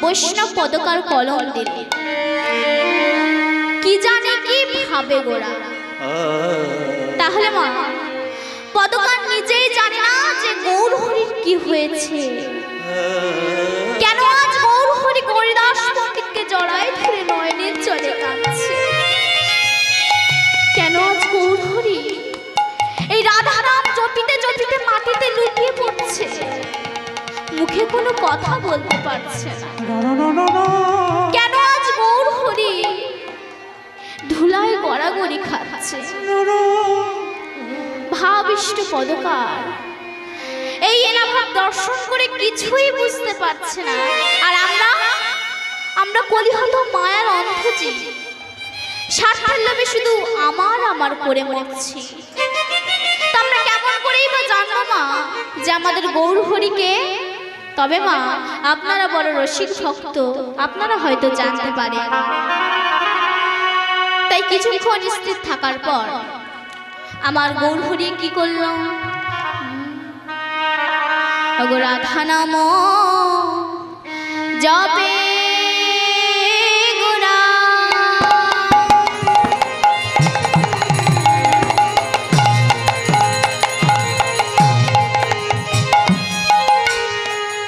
বৈষ্ণব পদকার কলম দিলে কি জানে কি ভাবে গোরা। তাহলে মা পদকার নিজেই জানে না যে গৌর হরির কি হয়েছে, কেন আজ গৌর হরি গৌরীদাস পণ্ডিতকে জড়ায় ধরে নয়নের জলে কাঁদছে, কেন আজ গৌর হরি এই রাধা নাম জপিতে জপিতে মাটিতে লুটিয়ে পড়ছে, মুখে কোনো কথা বলতে পারছে না, কেন আজ গৌর হরি ধুলায় গড়াগড়ি খাচ্ছে। ভাবিষ্ট পদকার এই এলাকার দর্শন করে কিছুই বুঝতে পারছে না, আর আমরা কলিহত মায়ার অন্ধজীব, স্বার্থের লোভে শুধু আমার আমার করে মরছি। তা আমরা কেমন করেই বা জানবো মা যে আমাদের গৌর হরিকে? তবে মা আপনারা বড় রসিক ভক্ত, আপনারা হয়তো জানতে পারেন। তাই কিছুক্ষণ স্থির থাকার পর আমার গৌর হরি কি করলো, রাধা নাম জপে গোরা,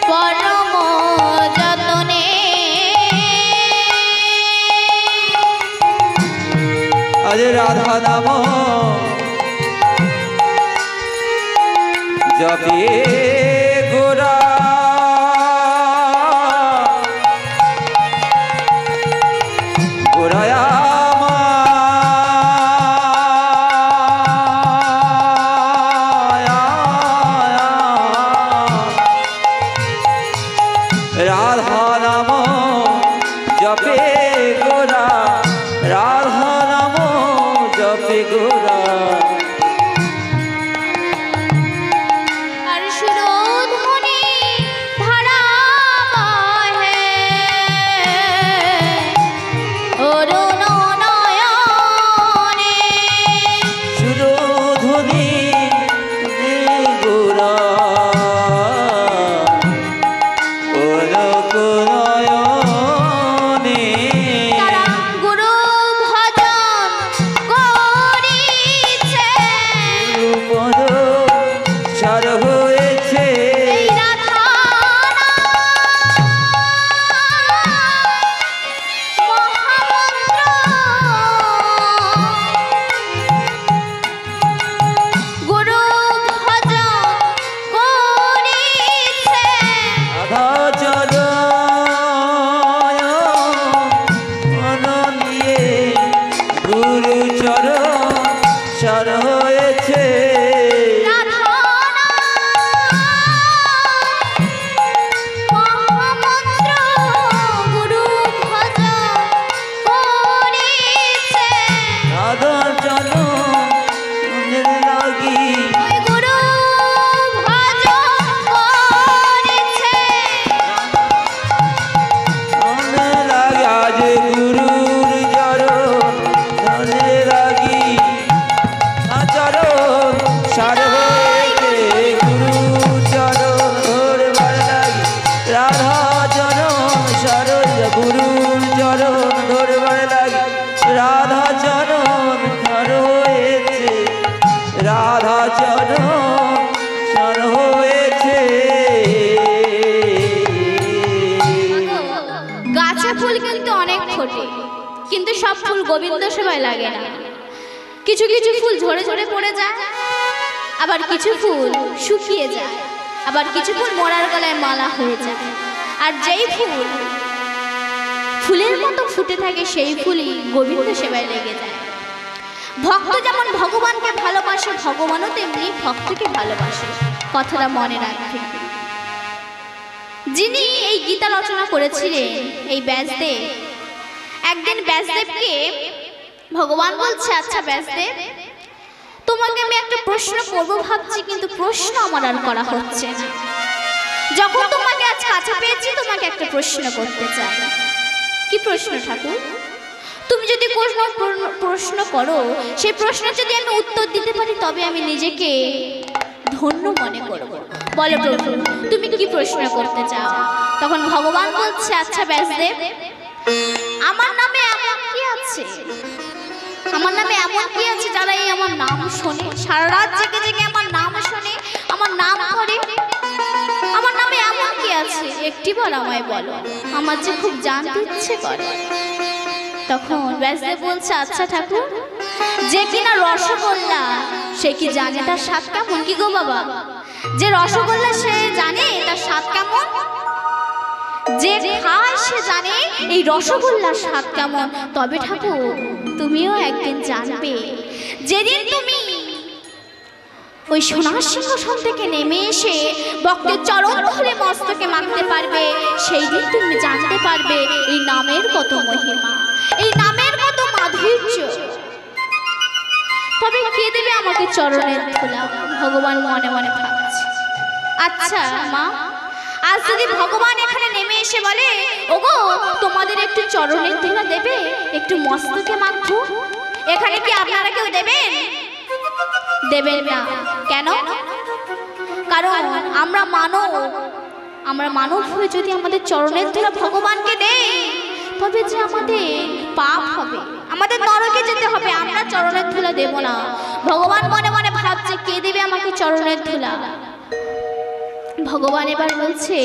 পরম যতনে আজ রাধা নাম জপে গোরা, গোরায়া রাধা নাম জপে গোরা, রাধা নাম জপে গোরা। কিন্তু সব ফুল গোবিন্দ সেবায় লাগে না, কিছু কিছু ফুল ঝরে ঝরে পড়ে যায়, আবার কিছু ফুল শুকিয়ে যায়, আবার কিছু ফুল মরার গলায় মালা হয়ে যায়, আর যেই ফুল ফুলের মতো ফুটে থাকে সেই ফুলই গোবিন্দ সেবায় লেগে যায়। ভক্ত যেমন ভগবানকে ভালোবাসে, ভগবানও তেমনি ভক্তকে ভালোবাসে, কথাটা মনে রাখবে। যিনি এই গীতা রচনা করেছিলেন এই ব্যাসদেব, একদিন ব্যাসদেবকে ভগবান বলছে, আচ্ছা ব্যাসদেব, তোমাকে আমি একটা প্রশ্ন করব ভাবছি, কিন্তু প্রশ্ন আমার আর করা হচ্ছে না। যখন তোমাকে আজ কাছে পেয়েছি তোমাকে একটা প্রশ্ন করতে চাই। কি প্রশ্ন ঠাকুর? তুমি যদি প্রশ্ন করো, সেই প্রশ্নের যদি আমি উত্তর দিতে পারি তবে আমি নিজেকে ধন্য মনে করব। বলো প্রভু, তুমি কি প্রশ্ন করতে চাও? তখন ভগবান বলছে, আচ্ছা ব্যাসদেব, আমার নামে এমন কি আছে, আমার নামে এমন কি আছে যারা এই আমার নাম শোনে, সারা রাত জেগে জেগে আমার নাম শোনে, আমার নাম করে? আমার নামে এমন কি আছে একটিবার আমায় বলো, আমার যে খুব জানতে ইচ্ছে করে। তখন ব্যাসদেব বলছে, আচ্ছা ঠাকুর, যে কিনা রসগোল্লা সে কি জানে তার স্বাদ কেমন? কি গো বাবা, যে রসগোল্লা সে জানে তার স্বাদ কেমন? যে খায় সে জানে এই রসগোল্লার স্বাদ কেমন। তবে ঠাকুর, তুমিও একদিন জানবে, যেদিন তুমি ওই সোনার সিংহাসন থেকে নেমে এসে ভক্তের চরণ ধরে মস্তকে মাখতে পারবে, সেই দিন তুমি জানতে পারবে এই নামের কত মহিমা, এই নামের কত মাধুর্য। তবে কে দেবে আমাকে চরণের ধুলা? ভগবান মনে মনে ভাবছে। আচ্ছা মা, আজ যদি ভগবান এখানে নেমে এসে বলে, ওগো তোমাদের একটু চরণের ধুলা দেবে, একটু মস্তকে মাখবো, এখানে কি আপনারা কেউ দেবেন? দেবেন না। কেন? কারণ আমরা মানব হয়ে যদি আমাদের চরণের ধুলা ভগবানকে দেই, তবে যে আমাদের পাপ হবে, আমাদের নরকে যেতে হবে। আমরা চরণের ধুলা দেব না। ভগবান মনে মনে ভাবছে, কে দেবে আমাকে চরণের ধুলা? ভগবান এবার বলছে,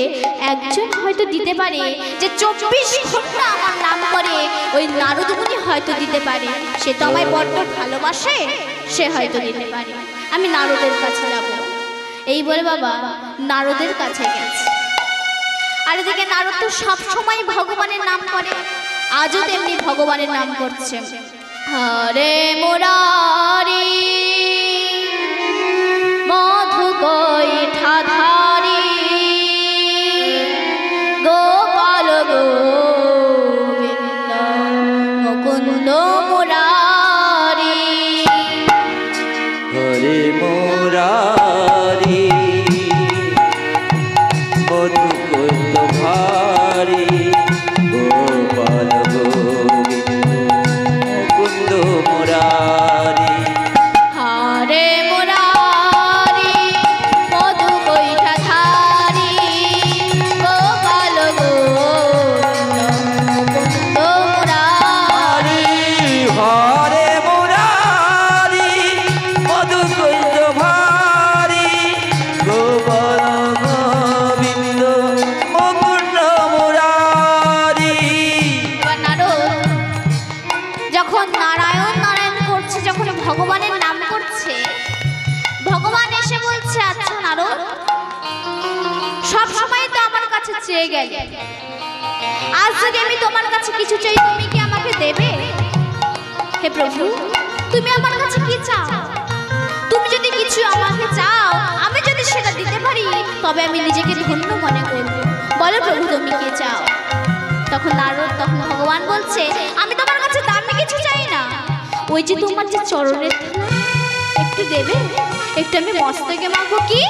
একজন হয়তো দিতে পারে, যে 24 ঘন্টা আমার নাম করে, ওই নারদ মুনি হয়তো দিতে পারে। সে তো আমায় বড্ড ভালোবাসে, সে হয়তো দিতে পারে। আমি নারদের কাছে যাব। এই বলে বাবা নারদের কাছে গেছে। আর এদিকে নারদ তো সবসময় ভগবানের নাম করে, আজও তেমনি ভগবানের নাম করছে। হরে মুরারি মধু কৈঠা ধারি গোপাল গোবিন্দ মুকুন্দ মুরারি। হরে মুরারি মধু কৈঠ ধারি গোপাল গোবিন্দ মুকুন্দ মুরারি। হরে মুরারি মধু কৈঠা ধারি গোপাল গোবিন্দ মুকুন্দ মুরারি। হরে মুরারি মধু কৈঠ ধারি গোপাল গোবিন্দ মুকুন্দ মুরারি। এবার নারদ যখন নারায়ণ নারায়ণ করছে, যখন ভগবানের নাম করছে, ভগবান এসে বলছে, আচ্ছা নারদ, সব সময় তো আমার কাছে চেয়ে গেলে, আজ যদি আমি তোমার কাছে কিছু চাই, তুমি কি আমাকে দেবে? হে প্রভু, তুমি আমার কাছে কি চাও? তুমি যদি কিছু আমাকে চাও, আমি যদি সেটা দিতে পারি, তবে আমি নিজেকে ধন্য মনে করব। বলো প্রভু, তুমি কি চাও? তখন ভগবান বলছে, আমি তোমার কাছে দামি কিছু চাই না, ওই যে তোমার যে চরণের ধুলা, একটু দেবে, একটু আমি মস্তকে মাখবো। কি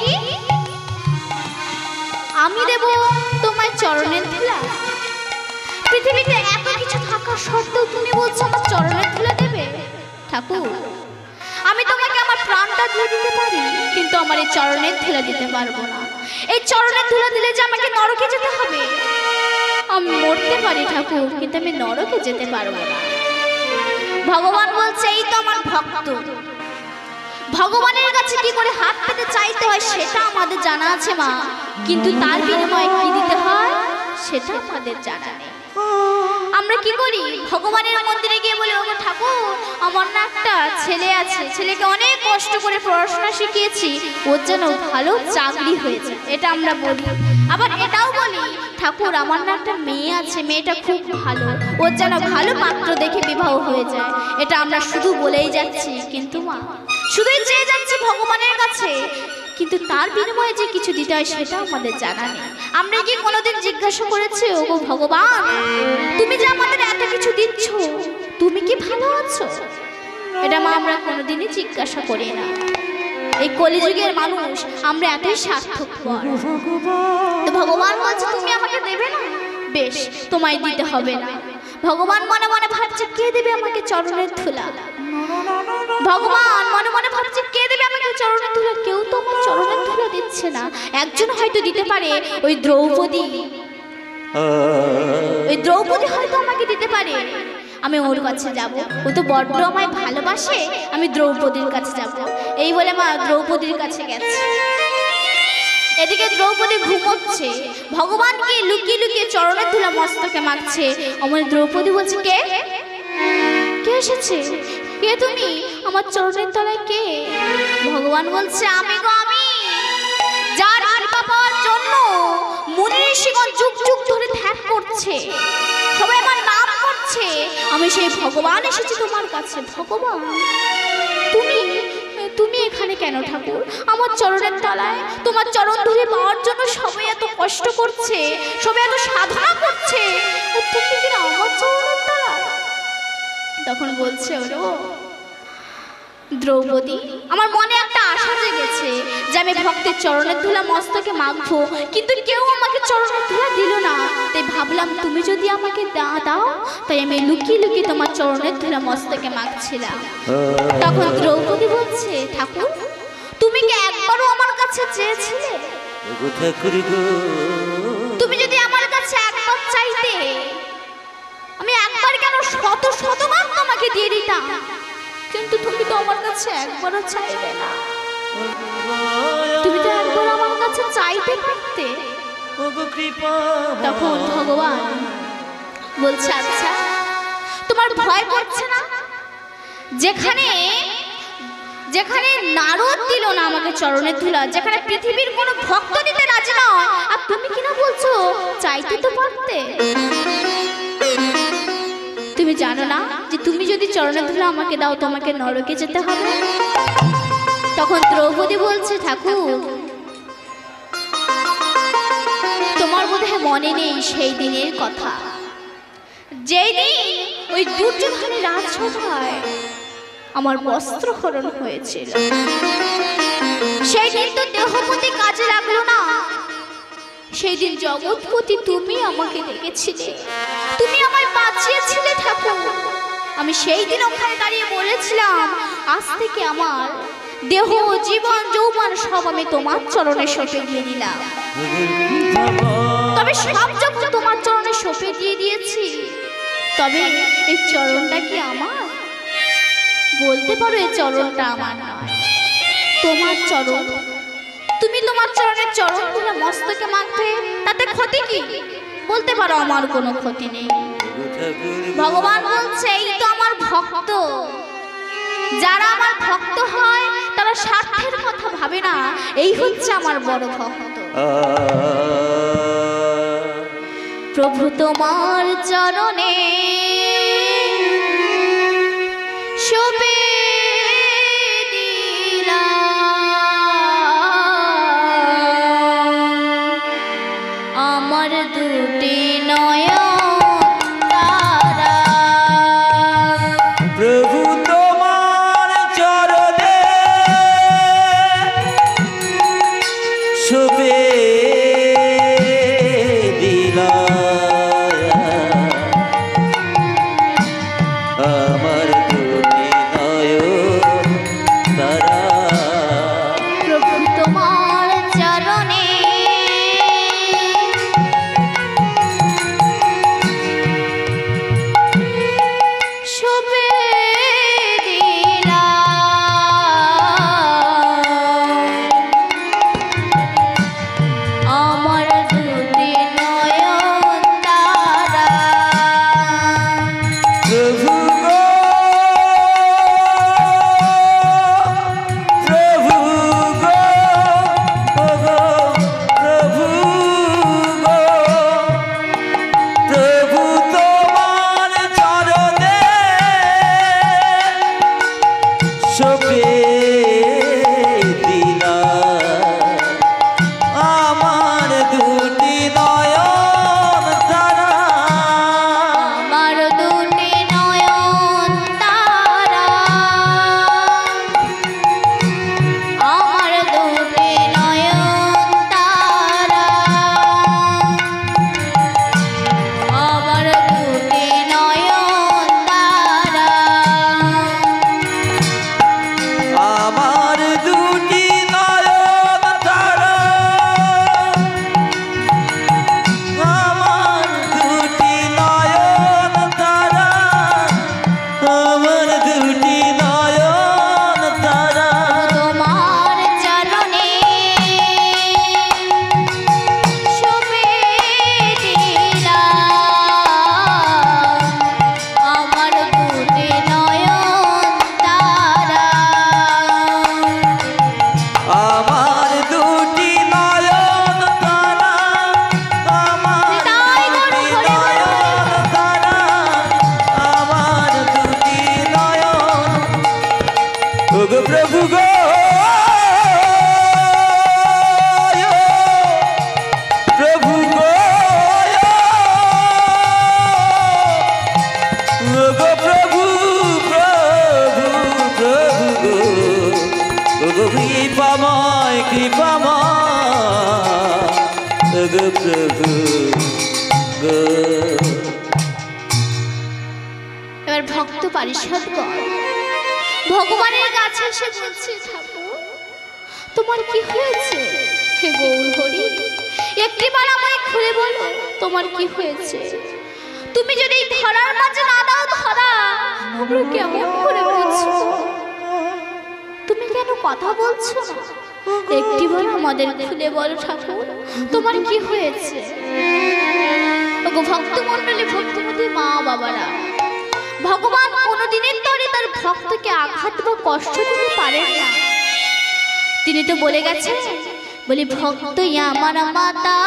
আমি দেব তোমার চরণের ধুলা? পৃথিবীতে এত কিছু থাকা সত্ত্বেও তুমি বলছো আমার চরণের ধুলা দেবে? ঠাকুর, আমি তোমাকে আমার প্রাণটা দিয়ে দিতে পারি, কিন্তু আমার এই চরণের ধুলা দিতে পারবো না। এই চরণের ধুলা দিলে যে আমাকে নরকে যেতে হবে। আমি মরতে পারি ঠাকুর, কিন্তু আমি নরকে যেতে পারবো না। ভগবান বলছে, এই তো আমার ভক্ত, ভগবানের কাছে কি করে হাত পেতে চাইতে হয় সেটা আমাদের জানা আছে মা, কিন্তু তার বিনিময়ে কি দিতে হয় সেটা আমাদের জানা নেই। আমরা কি করি, ভগবানের মন্দিরে গিয়ে বলি, ওগো ঠাকুর, আমার না একটা ছেলে আছে, ছেলেকে অনেক কষ্ট করে পড়াশোনা শিখিয়েছি, ওর যেন ভালো চাকরি হয়েছে, এটা আমরা বলি। আবার এটাও বলি, ঠাকুর, আমার না একটা মেয়ে আছে, মেয়েটা খুব ভালো, ওর যেন ভালো পাত্র দেখে বিবাহ হয়ে যায়। এটা আমরা শুধু বলেই যাচ্ছি, কিন্তু মা শুধুই চেয়ে যাচ্ছি ভগবানের কাছে, কিন্তু তার বিনিময়ে যে কিছু দিতে হয় সেটা আমাদের জানা নেই। আমরা কি কোনোদিন জিজ্ঞাসা করেছি, ওগো ভগবান, তুমি যে আমাদের এত কিছু দিচ্ছ, তুমি কি ভালো আছো? এটা মা আমরা কোনোদিনই জিজ্ঞাসা করি না। এই কলিযুগের মানুষ আমরা এতই স্বার্থপর। তো ভগবান বলছে, তুমি আমাকে দেবে না, বেশ, তোমায় দিতে হবে না। ভগবান মনে মনে ভাবছে কে দেবে আমাকে চরণের ধুলা। ভগবান মনে মনে ভাবছে কে দেবে আমাকে চরণের ধুলা। কেউ তো আমার চরণের ধুলা দিচ্ছে না। একজন হয়তো দিতে পারে, ওই দ্রৌপদী। ওই দ্রৌপদী হয়তো আমাকে দিতে পারে। আমি ওর কাছে যাব, ও তো বড্ড আমায় ভালোবাসে, আমি দ্রৌপদীর কাছে যাব। এই বলে মা দ্রৌপদীর কাছে গেছে। এদিকে দ্রৌপদী ঘুমোচ্ছে, ভগবানকে লুকিয়ে লুকিয়ে চরণের ধুলা মস্তকে মাখছে। আমার দ্রৌপদী বলছে কে কে এসেছে, কে তুমি, আমার চরণের তলায় কে? ভগবান বলছে আমি গো আমি, যার কৃপা পাওয়ার জন্য মুনি ঋষিগণ যুগ যুগ ধরে ধ্যান করছে, সবাই আমার নাম করছে। আমি সেই ভগবান এসেছি তোমার কাছে। ভগবান তুমি তুমি এখানে কেন ঠাকুর, আমার চরণের তলায়? তোমার চরণ ধরে পাওয়ার জন্য সবাই এত কষ্ট করছে, সবাই এত সাধনা করছে, তুমি কিনা আমার চরণের তলায়? তখন বলছে ওরো দ্রৌপদী, আমার মনে একটা আশা জেগেছে যে আমি ভক্তের চরণের ধুলা মস্তকে মাখবো, কিন্তু কেউ আমাকে চরণের ধুলা দিল না। তাই ভাবলাম তুমি যদি আমাকে দাও, তাই আমি লুকিয়ে লুকিয়ে তোমার চরণের ধুলা মস্তকে মাখছিলাম। তখন দ্রৌপদী বলছে ঠাকুর, তুমি কি একবারও আমার কাছে চেয়েছিলে? তুমি যদি আমার কাছে একবার চাইতে, আমি একবার কেন শত শতবার তোমাকে দিয়ে দিতাম, কিন্তু তুমি তো আমার কাছে একবারও চাইলে না। তুমি তো একবার আমার কাছে চাইতে পারতে। তখন ভগবান বলছে আচ্ছা তোমার ভয় করছে না? যেখানে যেখানে নারদ দিল না আমাকে চরণের ধুলা, যেখানে পৃথিবীর কোনো ভক্ত দিতে রাজি নয়, আর তুমি কিনা বলছো চাইতে তো পারতে। তুমি জানো না যে তুমি যদি চরণের ধুলা আমাকে দাও তোমাকে নরকে যেতে হবে? তখন দ্রৌপদী বলছে ঠাকুর, তোমার বোধহয় মনে নেই সেই দিনের কথা, যেই দিন ওই দুর্যোধনের রাজসভায় আমার বস্ত্রহরণ হয়েছিল। সেই দিন তো দেহপতি কাজে লাগলো না, সেই দিন জগৎপতি তুমি আমাকে ডেকেছিলে, তুমি আমায় বাঁচিয়েছিলে ঠাকুর। আমি সেই দিন ওখানে দাঁড়িয়ে বলেছিলাম আজ থেকে আমার দেহ জীবন যৌবন সব আমি তোমার চরণে সঁপে দিয়ে দিলাম। তবে সব যখন তোমার চরণে সঁপে দিয়ে দিয়েছি, তবে এই চরণটা কি আমার? বলতে পারো এই চরণটা আমার নয়, তোমার চরণ। তুমি তোমার চরণের চরণ ধুলা মস্তকে মাখবে, তাতে ক্ষতি কি? বলতে পারো আমার কোনো ক্ষতি নেই। ভগবান বলছে এই তো আমার ভক্ত, যারা আমার ভক্ত হয় তারা স্বার্থের কথা ভাবে না, এই হচ্ছে আমার বড় ভক্ত। প্রভু তোমার চরণে শোবে আমার দুটি নয়ন তারা। প্রভু তোমার চরণে শোবে আমার দুটি নয়ন তারা। প্রভু তোমার চরণে কৃপামা গো প্রভু গো। এবার ভক্ত পারিষদগণ ভগবানের কাছে এসে বলছে, ঠাকুর তোমার কি হয়েছে? হে গৌর হরি, একটিবার আমায় খুলে বলো তোমার কি হয়েছে। তুমি যদি এই ধরার মাঝে না দাও ধরা, আমরা কেমন করে বুঝবো? তুমি কেন কথা বলছো না? একটিবার আমাদের খুলে বলো ঠাকুর তোমার কি হয়েছে। ওগো ভক্তমণ্ডলী, ভক্তমতী মা বাবারা, ভগবান কোনোদিনের তরে তার ভক্তকে আঘাত বা কষ্ট দিতে পারেন না। তিনি তো বলে গেছেন, বলি ভক্তই আমার মাতা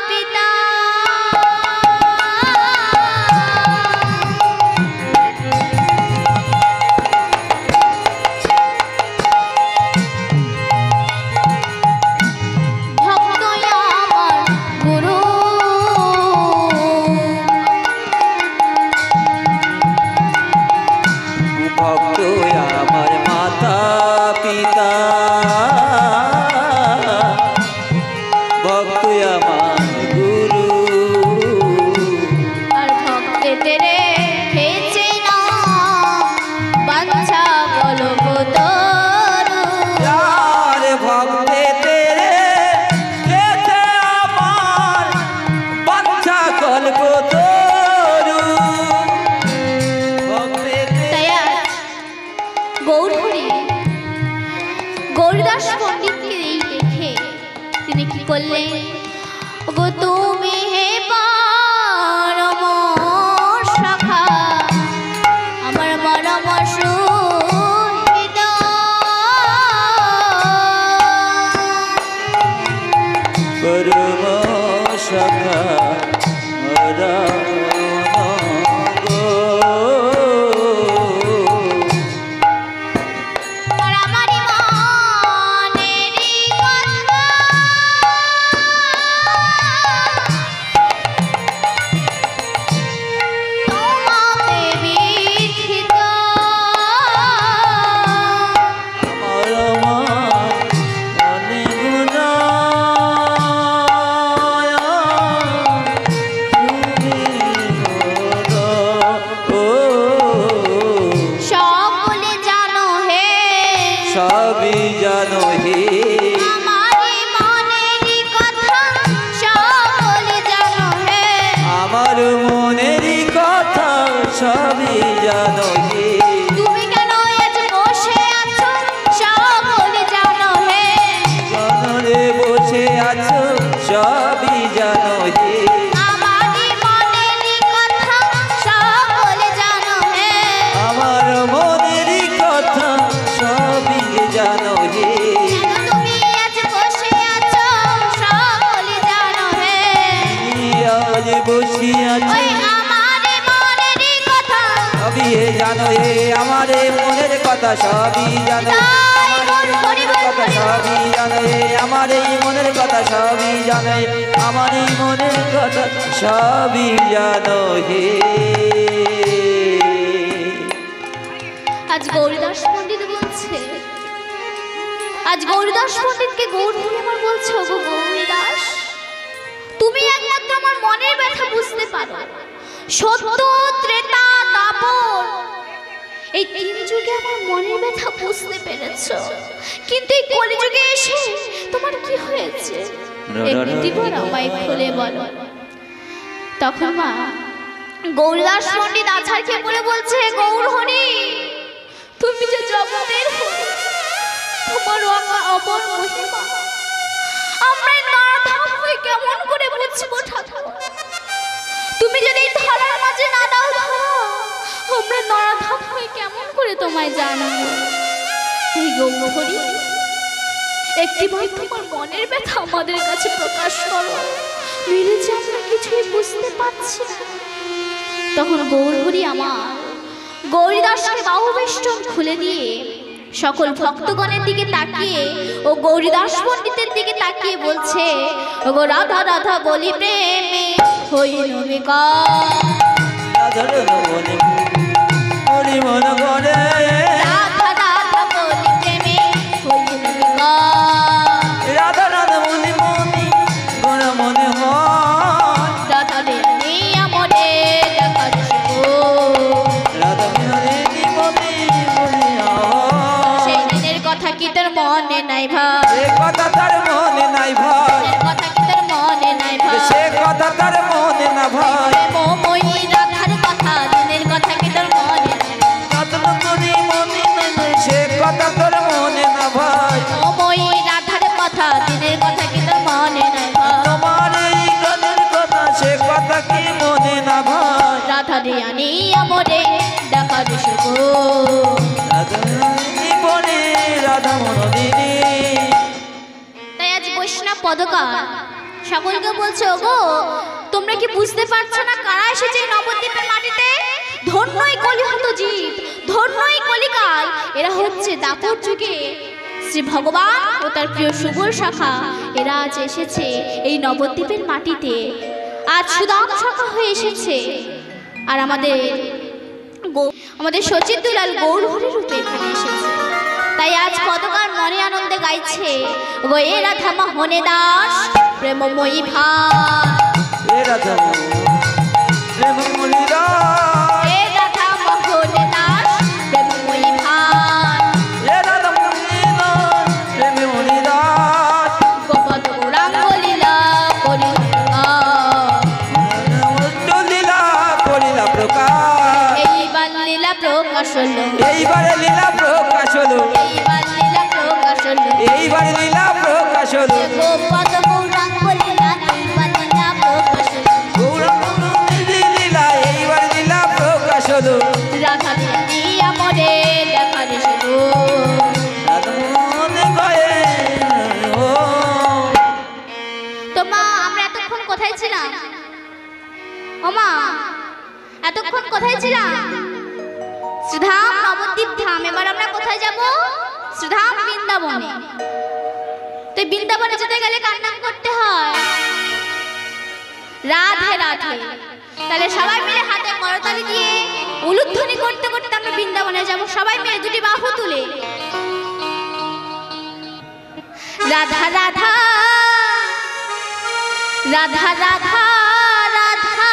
পিতা। ভক্তই আমার গুরু। ভক্ত আমার মাতা পিতা, ভক্ত আমার গুরু। আর ভক্তে তেরে খেয়েছে না বাঞ্ছা কলকতরু। যার ভক্তে তেরে খেতে আমার বাঞ্ছা কল্পতরু। ভক্তে তাই আজ গৌর হরি গৌরদাস পণ্ডিতকে এই দেখে তিনি কি করলেন, গো তুমি হে পরম সখা আমার মরম সুহৃদ। পরম সখা রাম গো। আর আমারি মনেরই কথা তোমাকে বিধিত। সকলে জানো হে সবই জানো হে আমারি মনেরই কথা, সকলে জানো হে আমার মনেরই কথা, সবই জানো হে। তুমি কেন আজ বসে আছো, সকলে জানো হে জনরে বসে আছো, সবই জানো হে। আমারি মনেরই কথা, সকলে জানো হে আমার মনেরই কথা, সবই জানো হে। কেন তুমি আজ বসে আছো, সকলে জানো হে আজ বসে আছো, ওই আমারি মনেরই কথা। সবই জানো হে। আমার মনের কথা সবই জানো, তাই গৌর হরি বল কথা হরি বল। সবই জানো হে। আমার এই মনের কথা সবই জানো হে। আমার এই মনের কথা সবই জানো হে। আজ গৌরদাস পণ্ডিত বলছে, আজ গৌরদাস পণ্ডিতকে গৌর হরি আমার বলছে, ওগো গৌরদাস তুমি একমাত্র আমার মনের ব্যথা বুঝতে পারো। সত্য ত্রেতা দাপর এই তিন যুগে আমার মনের ব্যথা বুঝতে পেরেছো, কিন্তু এই কলিযুগে এসে তোমার কি হয়েছে একটিবার আমায় খুলে বলো। তখন মা গৌরদাস পণ্ডিত আছাড়কে বলে বলছে, গৌর হরি তুমি যে জগতের হরি, তোমার অপর মহিমা আমরা নাধাম হয়ে কেমন করে বুঝবো ঠাকুর। তুমি যদি এই ধরার মাঝে না দাও ধরা, আমরা নরাধাম হয়ে কেমন করে তোমায় জানাবো। এই গৌর হরি একটিবার তোমার মনের ব্যথা আমাদের কাছে প্রকাশ করো, নইলে যে আমরা কিছুই বুঝতে পারছি না। তখন গৌর হরি আমার গৌরীদাসকে বাহুবেষ্টন খুলে দিয়ে সকল ভক্তগণের দিকে তাকিয়ে ও গৌরীদাস পণ্ডিতের দিকে তাকিয়ে বলছে, ওগো রাধা রাধা বলি প্রেমে হইল বিকার। রাধার মনে হরি মন করে, রাধা রাধা বলি প্রেমে হইল বিকার। না ভাই মোমই রাধার কথা দিনের কথা কি তোর মনে যত্ন করি মনে নাই সে কথা তোর মনে না ভাই মোমই রাধার কথা দিনের কথা কি তোর মনে নাই ভাই তোমার এই গানের কথা সে কথা কি মনে না ভাই রাধা দিয়ানি আমরে দেখা দিশো বনে রাধা মনোদিনী তাই আজ বৈষ্ণব পদকার সকলকে বলছে ওগো তোমরা কি বুঝতে পারছো না কারা এসেছে এই নবদ্বীপের মাটিতে ধন্যই কলিহত জীব ধন্যই কলিকাল এরা হচ্ছে দাপর যুগে শ্রী ভগবান ও তার প্রিয় সুবল শাখা এরা আজ এসেছে এই নবদ্বীপের মাটিতে আজ সুদাম শাখা হয়ে এসেছে আর আমাদের সচিত দুলাল গৌরহরি রূপে এখানে এসেছে তাই আজ পদকার মনে আনন্দে গাইছে গো এ রাধা মোহনে দাস প্রেমময়ী ভাই এ রাধা প্রেম মুনিরা এ রাধা মোহনে দাস প্রেমময়ী ভাই এ রাধা মুনিরা প্রেম মুনিরা গোপদ গৌরাঙ্গ লীলা করি লীলা করিলা প্রকাশ এইবার লীলা প্রকাশ হলো এইবারে লীলা প্রকাশ হলো এইবার লীলা প্রকাশ হলো এইবার লীলা প্রকাশ হলো গোপদ গৌরাঙ্গ লীলা এইবার লীলা প্রকাশ হলো গৌরাঙ্গ লীলা এইবার লীলা প্রকাশ হলো রাধা দিয়া মরে দেখা দিশো মনে গয়ে ও তো মা আমরা এতক্ষণ কোথায় ছিলাম ও মা এতক্ষণ কোথায় ছিলাম শ্রীধাম নবদ্বীপ ধাম এবার আমরা কোথায় যাব শ্রীধাম বৃন্দাবনে তো বৃন্দাবনে যেতে গেলে কার নাম করতে হয় রাধে রাধে তাহলে সবাই মিলে হাতে করতালি দিয়ে উলুধ্বনি করতে করতে আমরা বৃন্দাবনে যাব সবাই মিলে দুটি বাহু তুলে রাধা রাধা রাধা রাধা রাধা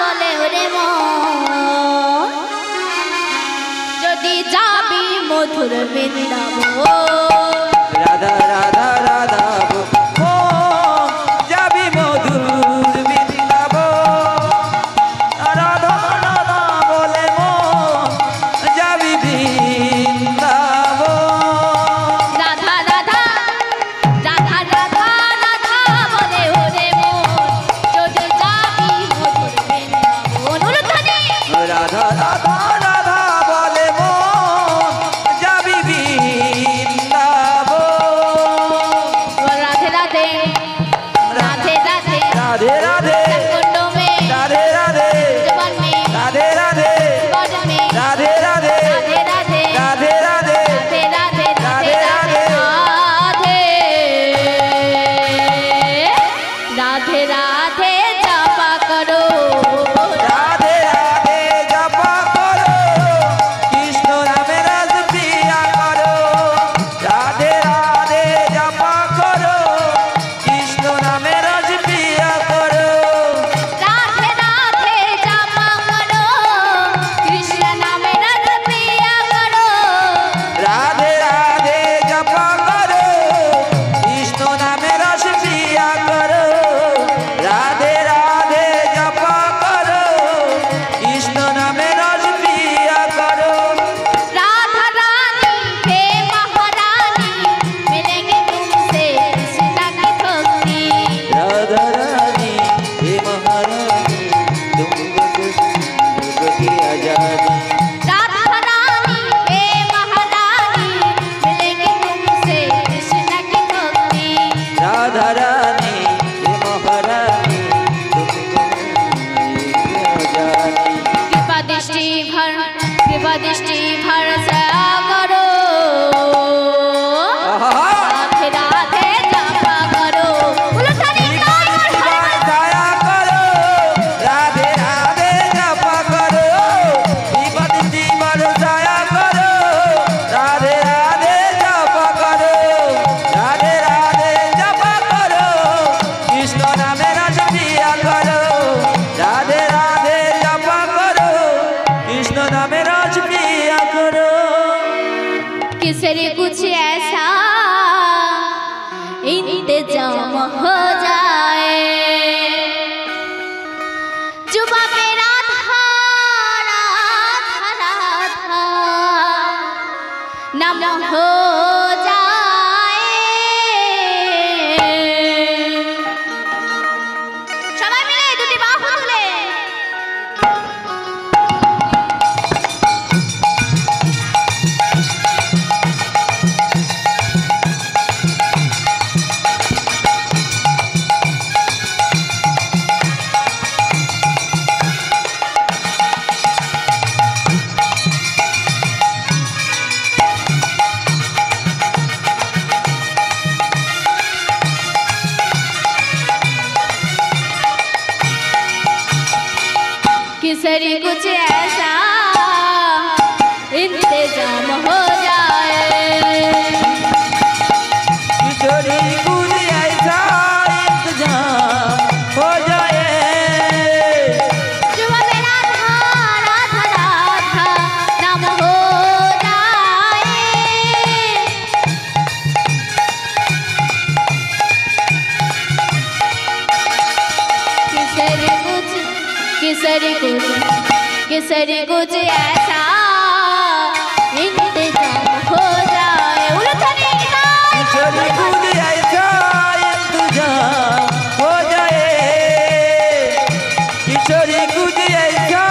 বলে ওরে মন যদি যাবি মধুর বৃন্দাবন রাধা রাধা রাধা ও যাবি মধুর বৃন্দাবন রাধা রাধা বলে মন যাবি বৃন্দাবন রাধা রাধা রাধা রাধা রাধা বলে ওরে মন যদি যাবি মধুর বৃন্দাবন উলুধ্বনি রাধা রাধা রাধা বলে মন যাবি বৃন্দাবন রাধে রাধে রাধে রাধে রাধে রাধে কুণ্ড মে রাধে রাধে জবান মে রাধে রাধে গড মে রাধে রাধে রাধে রাধে রাধে রাধে রাধে রাধে রাধে রাধে রাধে রাধে জপা করো রাধে রাধে জপা করো কৃষ্ণ নামে রস পিয়া করো রাধে রাধে জপা করো কৃষ্ণ নামে রস পিয়া করো রাধে রাধে জপা করো কৃষ্ণ নামে রস প্রিয়া করো রাধে রাধে জপা করো কৃষ্ণ নামে রস পিয়া করো রাধে রাধে জপা করো কৃষ্ণ নামে রস পিয়া করো राधा रानी हे महारानी मिलेंगे तुमसे कृष्णा की भक्ति राधा रानी हे महारानी तुमको की आजादी राधा रानी हे महारानी मिलेंगे तुमसे कृष्णा की भक्ति राधा रानी हे महारानी तुमको की आजादी कृपा दृष्टि भर सया करो राधे राधे जपा करो उलटनी ताल और हरे दया करो राधे राधे जपा करो विपद जीवन दया करो राधे राधे जपा करो राधे राधे जपा करो कृष्ण नामे रस पिया करो राधे राधे जपा करो कृष्ण नामे रस पिया करो किसरे कुछ ऐसा इंतजाम हो जाए जुबा पे राधा राधा राधा नाम हो जाए। সবাই মিলে দুটি বাহু তুলে किसरी कुछ ऐसा इंतजाम हो जाए। किशोरी कुछ ऐसा इंतजाम हो जाए। जुबा पे राधा राधा राधा नाम हो जाए। किसरी कुछ ऐसा इंतजाम हो जाए। उलझने का किशोरी कुछ ऐसा इंतजाम हो जाए। किशोरी कुछ ऐसा